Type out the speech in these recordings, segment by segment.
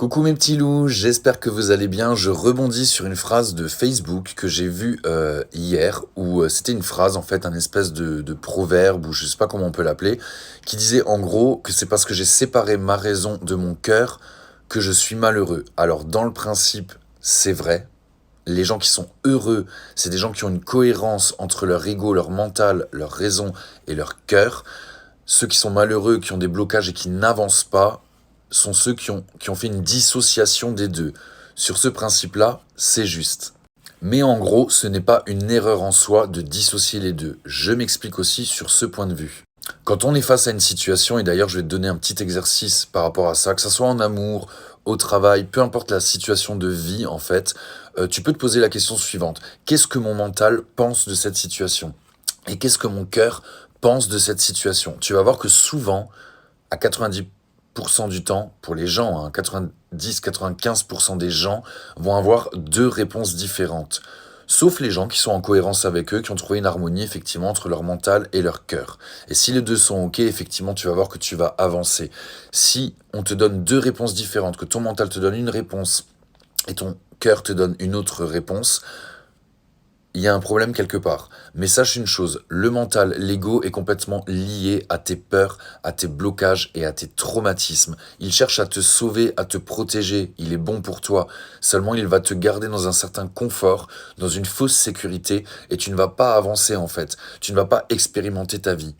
Coucou mes petits loups, j'espère que vous allez bien. Je rebondis sur une phrase de Facebook que j'ai vue hier, où c'était une phrase, en fait, un espèce de proverbe, ou je sais pas comment on peut l'appeler, qui disait en gros que c'est parce que j'ai séparé ma raison de mon cœur que je suis malheureux. Alors dans le principe, c'est vrai. Les gens qui sont heureux, c'est des gens qui ont une cohérence entre leur ego, leur mental, leur raison et leur cœur. Ceux qui sont malheureux, qui ont des blocages et qui n'avancent pas, sont ceux qui ont fait une dissociation des deux. Sur ce principe-là, c'est juste. Mais en gros, ce n'est pas une erreur en soi de dissocier les deux. Je m'explique aussi sur ce point de vue. Quand on est face à une situation, et d'ailleurs je vais te donner un petit exercice par rapport à ça, que ce soit en amour, au travail, peu importe la situation de vie en fait, tu peux te poser la question suivante. Qu'est-ce que mon mental pense de cette situation? Et qu'est-ce que mon cœur pense de cette situation? Tu vas voir que souvent, à 90% du temps, pour les gens, 90-95% des gens vont avoir deux réponses différentes. Sauf les gens qui sont en cohérence avec eux, qui ont trouvé une harmonie effectivement entre leur mental et leur cœur. Et si les deux sont OK, effectivement, tu vas voir que tu vas avancer. Si on te donne deux réponses différentes, que ton mental te donne une réponse et ton cœur te donne une autre réponse, il y a un problème quelque part. Mais sache une chose, le mental, l'ego est complètement lié à tes peurs, à tes blocages et à tes traumatismes. Il cherche à te sauver, à te protéger. Il est bon pour toi. Seulement, il va te garder dans un certain confort, dans une fausse sécurité, et tu ne vas pas avancer en fait. Tu ne vas pas expérimenter ta vie.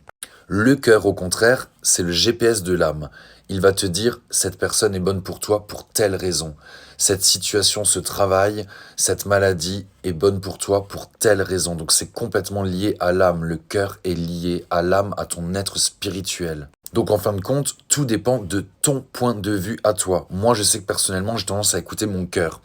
Le cœur, au contraire, c'est le GPS de l'âme. Il va te dire, cette personne est bonne pour toi pour telle raison. Cette situation, ce travail, cette maladie est bonne pour toi pour telle raison. Donc c'est complètement lié à l'âme. Le cœur est lié à l'âme, à ton être spirituel. Donc en fin de compte, tout dépend de ton point de vue à toi. Moi, je sais que personnellement, j'ai tendance à écouter mon cœur.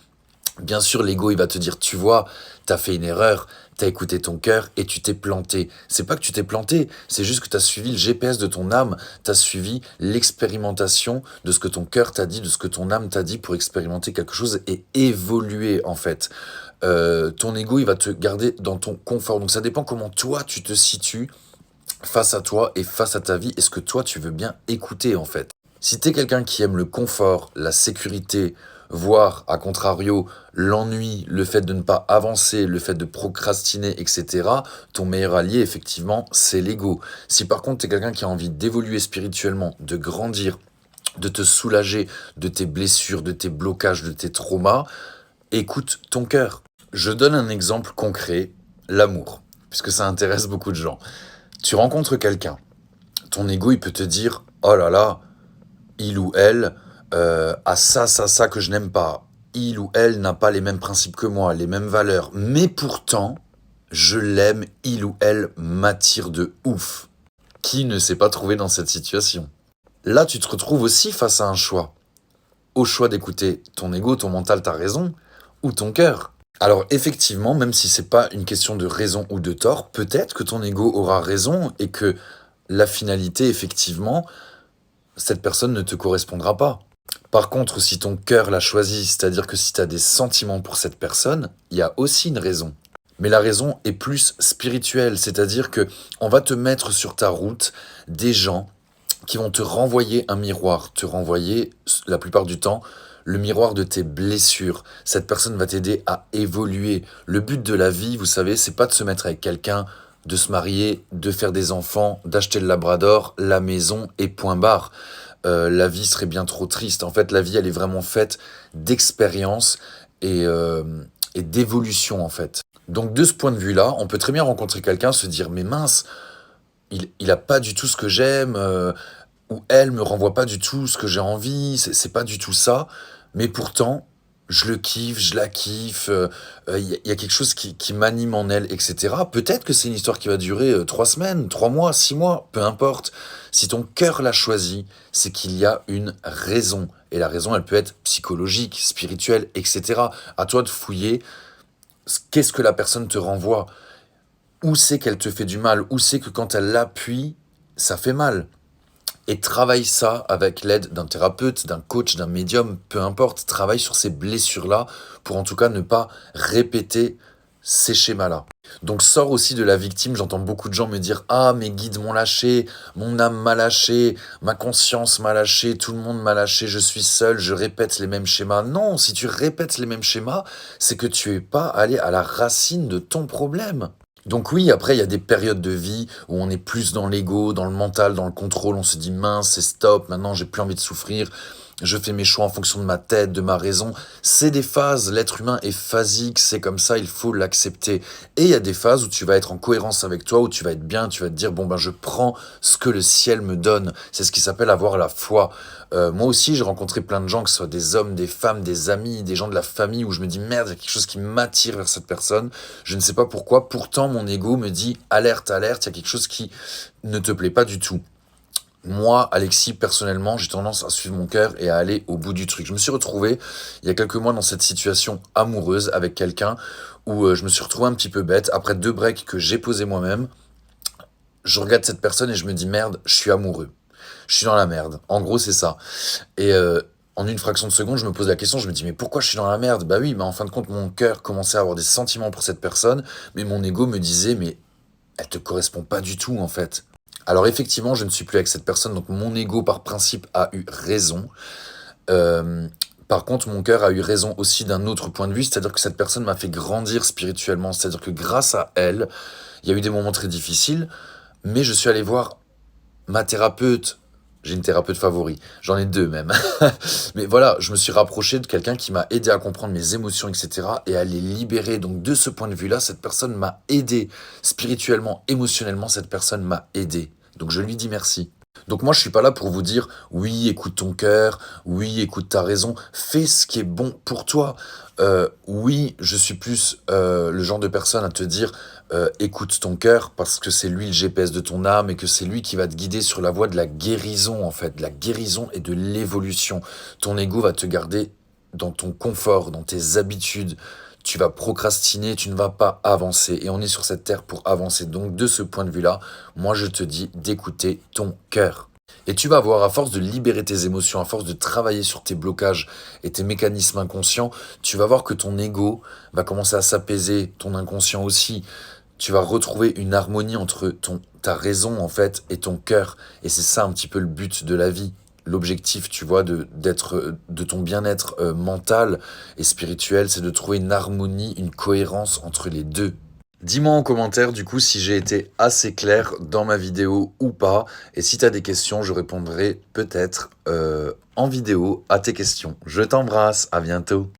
Bien sûr, l'ego, il va te dire, tu vois, t'as fait une erreur, t'as écouté ton cœur et tu t'es planté. C'est pas que tu t'es planté, c'est juste que t'as suivi le GPS de ton âme, t'as suivi l'expérimentation de ce que ton cœur t'a dit, de ce que ton âme t'a dit pour expérimenter quelque chose et évoluer, en fait. Ton ego, il va te garder dans ton confort. Donc ça dépend comment toi, tu te situes face à toi et face à ta vie. Est-ce que toi, tu veux bien écouter, en fait? Si t'es quelqu'un qui aime le confort, la sécurité, voire, à contrario, l'ennui, le fait de ne pas avancer, le fait de procrastiner, etc., ton meilleur allié, effectivement, c'est l'ego. Si par contre t'es quelqu'un qui a envie d'évoluer spirituellement, de grandir, de te soulager de tes blessures, de tes blocages, de tes traumas, écoute ton cœur. Je donne un exemple concret, l'amour, puisque ça intéresse beaucoup de gens. Tu rencontres quelqu'un, ton ego, il peut te dire, oh là là, il ou elle a ça que je n'aime pas. Il ou elle n'a pas les mêmes principes que moi, les mêmes valeurs. Mais pourtant, je l'aime, il ou elle m'attire de ouf. Qui ne s'est pas trouvé dans cette situation? Là, tu te retrouves aussi face à un choix. Au choix d'écouter ton ego, ton mental, ta raison, ou ton cœur. Alors effectivement, même si c'est pas une question de raison ou de tort, peut-être que ton ego aura raison et que la finalité, effectivement, cette personne ne te correspondra pas. Par contre, si ton cœur l'a choisi, c'est-à-dire que si tu as des sentiments pour cette personne, il y a aussi une raison. Mais la raison est plus spirituelle, c'est-à-dire que on va te mettre sur ta route des gens qui vont te renvoyer un miroir, te renvoyer la plupart du temps le miroir de tes blessures. Cette personne va t'aider à évoluer. Le but de la vie, vous savez, c'est pas de se mettre avec quelqu'un, de se marier, de faire des enfants, d'acheter le labrador, la maison et point barre. La vie serait bien trop triste. En fait, la vie, elle est vraiment faite d'expériences et d'évolution, en fait. Donc, de ce point de vue-là, on peut très bien rencontrer quelqu'un, se dire, mais mince, il a pas du tout ce que j'aime, ou elle me renvoie pas du tout ce que j'ai envie, c'est pas du tout ça. Mais pourtant, je le kiffe, je la kiffe, y a quelque chose qui m'anime en elle, etc. Peut-être que c'est une histoire qui va durer 3 semaines, 3 mois, 6 mois, peu importe. Si ton cœur l'a choisi, c'est qu'il y a une raison. Et la raison, elle peut être psychologique, spirituelle, etc. À toi de fouiller. Qu'est-ce que la personne te renvoie? Où c'est qu'elle te fait du mal? Où c'est que quand elle l'appuie, ça fait mal? Et travaille ça avec l'aide d'un thérapeute, d'un coach, d'un médium, peu importe. Travaille sur ces blessures-là pour en tout cas ne pas répéter ces schémas-là. Donc sors aussi de la victime, j'entends beaucoup de gens me dire: «Ah mes guides m'ont lâché, mon âme m'a lâché, ma conscience m'a lâché, tout le monde m'a lâché, je suis seul, je répète les mêmes schémas». Non, si tu répètes les mêmes schémas, c'est que tu es pas allé à la racine de ton problème. Donc oui, après il y a des périodes de vie où on est plus dans l'ego, dans le mental, dans le contrôle, on se dit: «Mince, c'est stop, maintenant j'ai plus envie de souffrir, je fais mes choix en fonction de ma tête, de ma raison». C'est des phases, l'être humain est phasique, c'est comme ça, il faut l'accepter. Et il y a des phases où tu vas être en cohérence avec toi, où tu vas être bien, tu vas te dire: «Bon ben je prends ce que le ciel me donne». C'est ce qui s'appelle avoir la foi. Moi aussi j'ai rencontré plein de gens, que ce soit des hommes, des femmes, des amis, des gens de la famille, où je me dis: «Merde, il y a quelque chose qui m'attire vers cette personne». Je ne sais pas pourquoi, pourtant mon ego me dit: «Alerte, alerte, il y a quelque chose qui ne te plaît pas du tout». Moi, Alexis, personnellement, j'ai tendance à suivre mon cœur et à aller au bout du truc. Je me suis retrouvé il y a quelques mois dans cette situation amoureuse avec quelqu'un où je me suis retrouvé un petit peu bête. Après 2 breaks que j'ai posés moi-même, je regarde cette personne et je me dis: «Merde, je suis amoureux. Je suis dans la merde». En gros, c'est ça. Et en une fraction de seconde, je me pose la question, je me dis: «Mais pourquoi je suis dans la merde?» Bah oui, mais en fin de compte, mon cœur commençait à avoir des sentiments pour cette personne, mais mon ego me disait: «Mais elle te correspond pas du tout, en fait». Alors effectivement, je ne suis plus avec cette personne, donc mon ego, par principe, a eu raison. Par contre, mon cœur a eu raison aussi d'un autre point de vue, c'est-à-dire que cette personne m'a fait grandir spirituellement. C'est-à-dire que grâce à elle, il y a eu des moments très difficiles, mais je suis allé voir ma thérapeute. J'ai une thérapeute favori, j'en ai 2 même. Mais voilà, je me suis rapproché de quelqu'un qui m'a aidé à comprendre mes émotions, et cetera, et à les libérer. Donc de ce point de vue-là, cette personne m'a aidé spirituellement, émotionnellement, cette personne m'a aidé. Donc je lui dis merci. Donc moi, je suis pas là pour vous dire: «Oui, écoute ton cœur, oui, écoute ta raison, fais ce qui est bon pour toi». Oui, je suis plus, le genre de personne à te dire: «Écoute ton cœur», parce que c'est lui le GPS de ton âme et que c'est lui qui va te guider sur la voie de la guérison, en fait, de la guérison et de l'évolution. Ton ego va te garder dans ton confort, dans tes habitudes. Tu vas procrastiner, tu ne vas pas avancer, et on est sur cette terre pour avancer. Donc de ce point de vue-là, moi je te dis d'écouter ton cœur. Et tu vas voir, à force de libérer tes émotions, à force de travailler sur tes blocages et tes mécanismes inconscients, tu vas voir que ton ego va commencer à s'apaiser, ton inconscient aussi. Tu vas retrouver une harmonie entre ta raison, en fait, et ton cœur. Et c'est ça un petit peu le but de la vie. L'objectif, tu vois, de ton bien-être mental et spirituel, c'est de trouver une harmonie, une cohérence entre les deux. Dis-moi en commentaire du coup si j'ai été assez clair dans ma vidéo ou pas. Et si tu as des questions, je répondrai peut-être en vidéo à tes questions. Je t'embrasse, à bientôt.